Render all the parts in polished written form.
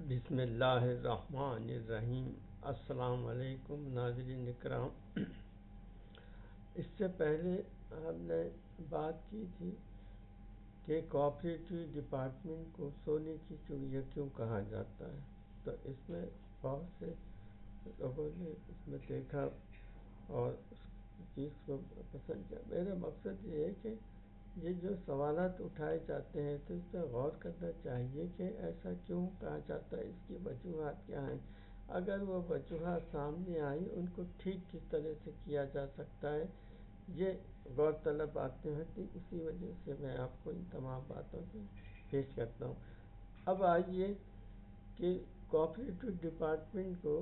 بسم اللہ الرحمن الرحیم۔ السلام علیکم ناظرین اکرام۔ اس سے پہلے ہم نے بات کی تھی کہ کوآپریٹو ڈپارٹمنٹ کو سونے کی چڑیا کیوں کہا جاتا ہے، تو اس میں بہت سے لوگوں نے اس میں دیکھا اور اس چیز کو پسند کیا۔ میرا مقصد یہ ہے کہ یہ جو سوالات اٹھائے جاتے ہیں تو اس پہ غور کرنا چاہیے کہ ایسا کیوں کہا جاتا ہے، اس کی وجوہات کیا ہیں۔ اگر وہ وجوہات سامنے آئی ان کو ٹھیک کس طرح سے کیا جا سکتا ہے، یہ غور طلب باتیں ہوتی، اسی وجہ سے میں آپ کو ان تمام باتوں کو پیش کرتا ہوں۔ اب آئیے کہ کوآپریٹو ڈپارٹمنٹ کو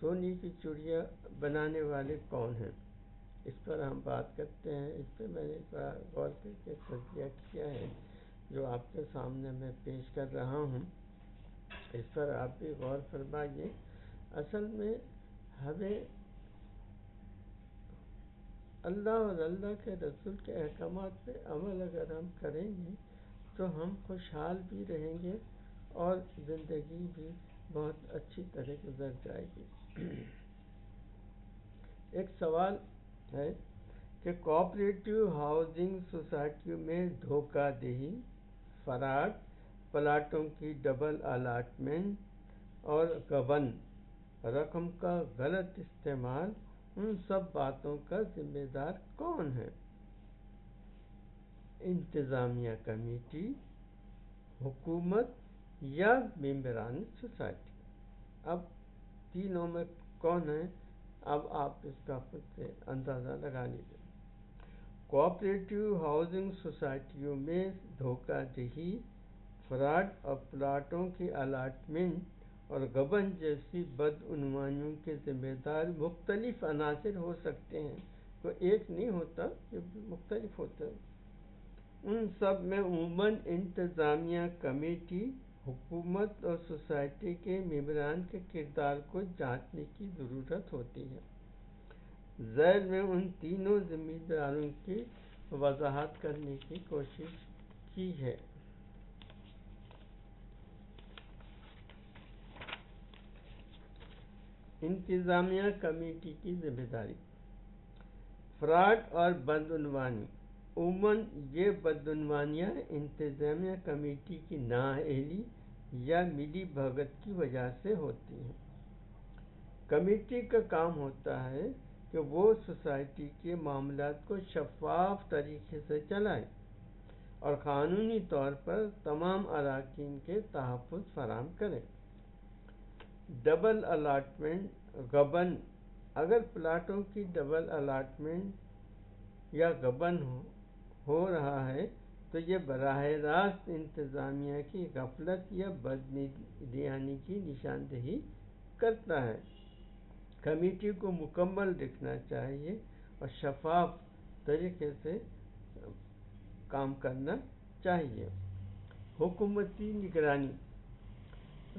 سونے کی چڑیا بنانے والے کون ہیں، اس پر ہم بات کرتے ہیں۔ اس پہ میں نے بڑا غور کر کے تجزیہ کیا ہے جو آپ کے سامنے میں پیش کر رہا ہوں، اس پر آپ بھی غور فرمائیے۔ اصل میں ہمیں اللہ اور اللہ کے رسول کے احکامات پہ عمل اگر ہم کریں گے تو ہم خوشحال بھی رہیں گے اور زندگی بھی بہت اچھی طرح گزر جائے گی۔ ایک سوال ہے کہ کوآپریٹو ہاؤسنگ سوسائٹیوں میں دھوکہ دہی، فراڈ، پلاٹوں کی ڈبل الاٹمنٹ اور گبن رقم کا غلط استعمال، ان سب باتوں کا ذمہ دار کون ہے؟ انتظامیہ کمیٹی، حکومت یا ممبران سوسائٹی؟ اب تینوں میں کون ہے؟ اب آپ اس کا خود سے اندازہ لگا لیجیے۔ کوآپریٹو ہاؤسنگ سوسائٹیوں میں دھوکہ دہی، فراڈ اور پلاٹوں کی الاٹمنٹ اور گبن جیسی بدعنوانیوں کے ذمہ دار مختلف عناصر ہو سکتے ہیں، تو ایک نہیں ہوتا، یہ مختلف ہوتے ہیں۔ ان سب میں عموماً انتظامیہ کمیٹی، حکومت اور سوسائٹی کے ممبران کے کردار کو جانچنے کی ضرورت ہوتی ہے۔ ذیل میں ان تینوں ذمہ داروں کی وضاحت کرنے کی کوشش کی ہے۔ انتظامیہ کمیٹی کی ذمہ داری۔ فراڈ اور بدعنوانی، عموماً یہ بدعنوانیاں انتظامیہ کمیٹی کی نااہلی یا ملی بھگت کی وجہ سے ہوتی ہیں۔ کمیٹی کا کام ہوتا ہے کہ وہ سوسائٹی کے معاملات کو شفاف طریقے سے چلائے اور قانونی طور پر تمام اراکین کے تحفظ فراہم کرے۔ ڈبل الاٹمنٹ، گبن، اگر پلاٹوں کی ڈبل الاٹمنٹ یا گبن ہو رہا ہے تو یہ براہ راست انتظامیہ کی غفلت یا بددیانی کی نشاندہی کرتا ہے۔ کمیٹی کو مکمل دکھنا چاہیے اور شفاف طریقے سے کام کرنا چاہیے۔ حکومتی نگرانی،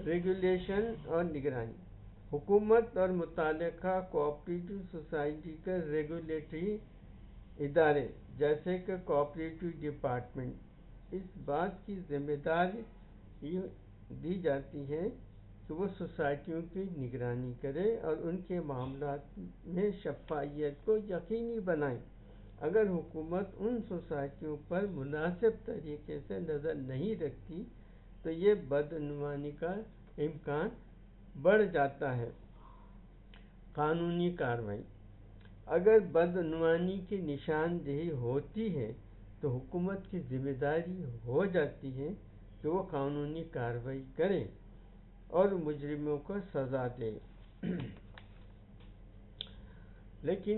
ریگولیشن اور نگرانی۔ حکومت اور متعلقہ کوآپریٹو سوسائٹی کے ریگولیٹری ادارے جیسے کہ کوآپریٹو ڈپارٹمنٹ اس بات کی ذمہ داری دی جاتی ہے کہ وہ سوسائٹیوں کی نگرانی کرے اور ان کے معاملات میں شفافیت کو یقینی بنائے۔ اگر حکومت ان سوسائٹیوں پر مناسب طریقے سے نظر نہیں رکھتی تو یہ بدعنوانی کا امکان بڑھ جاتا ہے۔ قانونی کارروائی، اگر بدعنوانی کی نشاندہی ہوتی ہے تو حکومت کی ذمہ داری ہو جاتی ہے کہ وہ قانونی کارروائی کرے اور مجرموں کو سزا دے۔ لیکن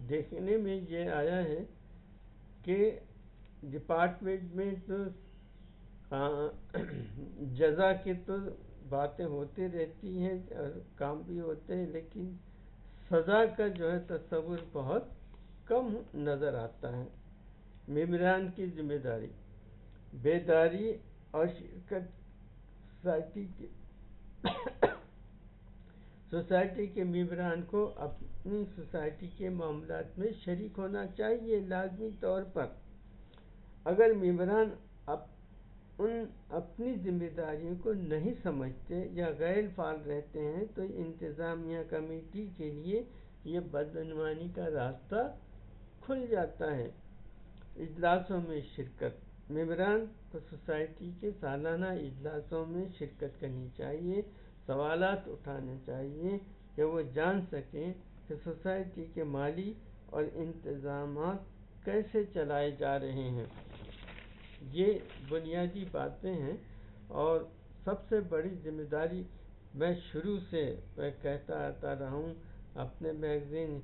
دیکھنے میں یہ آیا ہے کہ ڈپارٹمنٹ میں تو جزا کی تو باتیں ہوتی رہتی ہیں اور کام بھی ہوتے ہیں، لیکن سزا کا جو ہے تصور بہت کم نظر آتا ہے۔ ممبران کی ذمہ داری، بیداری اور شرکت، سوسائٹی کے ممبران کو اپنی سوسائٹی کے معاملات میں شریک ہونا چاہیے لازمی طور پر۔ اگر ممبران ان اپنی ذمہ داریوں کو نہیں سمجھتے یا غیر فعال رہتے ہیں تو انتظامیہ کمیٹی کے لیے یہ بدعنوانی کا راستہ کھل جاتا ہے۔ اجلاسوں میں شرکت، ممبران کو سوسائٹی کے سالانہ اجلاسوں میں شرکت کرنی چاہیے، سوالات اٹھانے چاہیے کہ وہ جان سکیں کہ سوسائٹی کے مالی اور انتظامات کیسے چلائے جا رہے ہیں۔ یہ بنیادی باتیں ہیں، اور سب سے بڑی ذمہ داری میں شروع سے میں کہتا آتا رہا ہوں، اپنے میگزین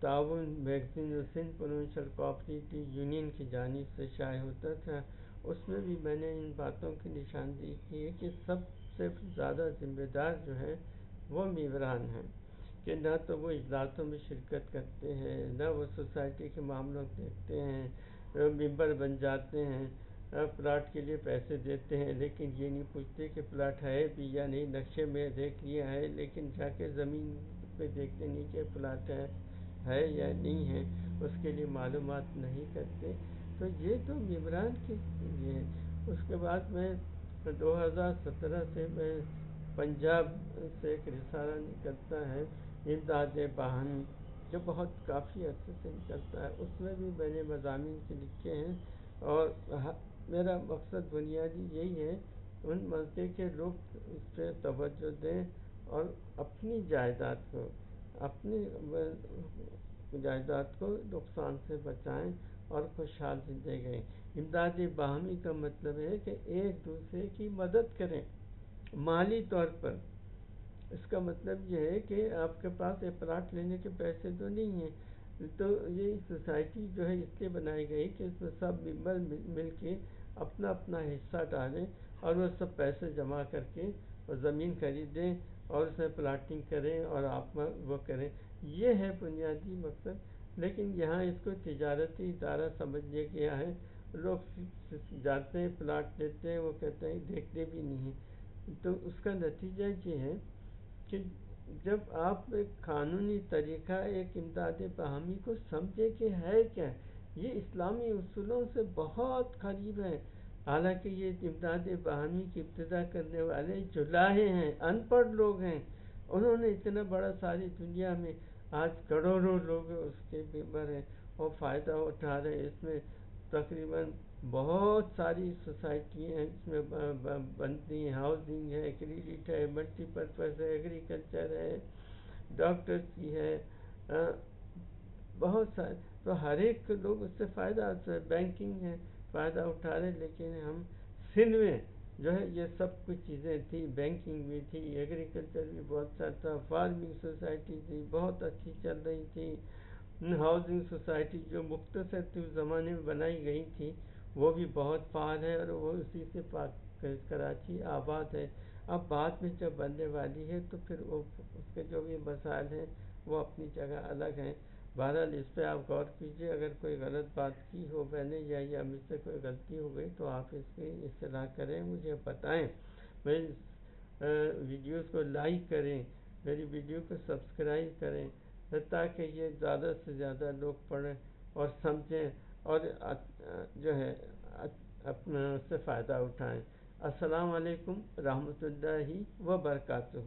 تعاون میگزین جو سندھ پروونشل کوآپریٹو یونین کی جانب سے شائع ہوتا تھا، اس میں بھی میں نے ان باتوں کی نشاندہی کی ہے کہ سب سے زیادہ ذمہ دار جو ہیں وہ ممبران ہیں، کہ نہ تو وہ اجلاسوں میں شرکت کرتے ہیں، نہ وہ سوسائٹی کے معاملوں کو دیکھتے ہیں، ممبر بن جاتے ہیں، پلاٹ کے لیے پیسے دیتے ہیں، لیکن یہ نہیں پوچھتے کہ پلاٹ ہے بھی یا نہیں، نقشے میں دیکھ لیا ہے لیکن جا کے زمین پہ دیکھتے نہیں کہ پلاٹ ہے یا نہیں ہے، اس کے لیے معلومات نہیں کرتے۔ تو یہ تو ممبران کے لیے ہے۔ اس کے بعد میں 2017 سے میں پنجاب سے ایک رسالہ نکلتا ہے امداد باہمی، جو بہت کافی عرصے سے نکلتا ہے، اس میں بھی میں نے مضامین کے لکھے ہیں، اور میرا مقصد بنیادی یہی ہے ان منطقے کے لوگ اس پہ توجہ دیں اور اپنی جائیداد کو نقصان سے بچائیں اور خوشحال زندگی۔ امداد باہمی کا مطلب ہے کہ ایک دوسرے کی مدد کریں مالی طور پر۔ اس کا مطلب یہ ہے کہ آپ کے پاس ایک پلاٹ لینے کے پیسے تو نہیں ہیں، تو یہ سوسائٹی جو ہے اس لیے بنائی گئی کہ اس میں سب ممبر مل کے اپنا اپنا حصہ ڈالیں اور وہ سب پیسے جمع کر کے اور زمین خریدیں اور اس میں پلاٹنگ کریں اور آپ وہ کریں۔ یہ ہے بنیادی مقصد، لیکن یہاں اس کو تجارتی ادارہ سمجھ لیا گیا ہے۔ لوگ جاتے ہیں، پلاٹ لیتے ہیں، وہ کہتے ہیں دیکھتے بھی نہیں ہیں۔ تو اس کا نتیجہ یہ ہے کہ جب آپ ایک قانونی طریقہ ایک امداد باہمی کو سمجھے کہ ہے کیا، یہ اسلامی اصولوں سے بہت قریب ہے۔ حالانکہ یہ امداد باہمی کی ابتدا کرنے والے جو لاہے ہیں، ان پڑھ لوگ ہیں، انہوں نے اتنا بڑا ساری دنیا میں آج کروڑوں لوگ اس کے ممبر ہیں اور فائدہ اٹھا رہے ہیں۔ اس میں تقریباً بہت ساری سوسائٹی ہیں، اس میں بنتی ہیں، ہاؤسنگ ہے، کریڈٹ ہے، ملٹی پرپز ہے، ایگریکلچر ہے، ڈاکٹرز کی ہے، بہت سارے، تو ہر ایک لوگ اس سے فائدہ حاصل ہے، بینکنگ ہے، فائدہ اٹھا رہے ہیں۔ لیکن ہم سندھ میں جو ہے یہ سب کچھ چیزیں تھیں، بینکنگ بھی تھی، ایگریکلچر بھی بہت سا تھا، فارمنگ سوسائٹی تھی بہت اچھی چل رہی تھی، ہاؤسنگ سوسائٹی جو مختصر تھی اس زمانے میں بنائی گئی تھی وہ بھی بہت فعال ہے، اور وہ اسی سے کراچی آباد ہے۔ اب بعد میں جب بننے والی ہے تو پھر وہ اس کے جو بھی مسائل ہیں وہ اپنی جگہ الگ ہیں۔ بہرحال اس پہ آپ غور کیجئے، اگر کوئی غلط بات کی ہو میں نے یا مجھ سے کوئی غلطی ہو گئی تو آپ اس کی اصلاح کریں، مجھے بتائیں۔ میری ویڈیوز کو لائک کریں، میری ویڈیو کو سبسکرائب کریں، تاکہ یہ زیادہ سے زیادہ لوگ پڑھیں اور سمجھیں اور جو ہے اپنا اس سے فائدہ اٹھائیں۔ السلام علیکم رحمۃ اللہ وبرکاتہ۔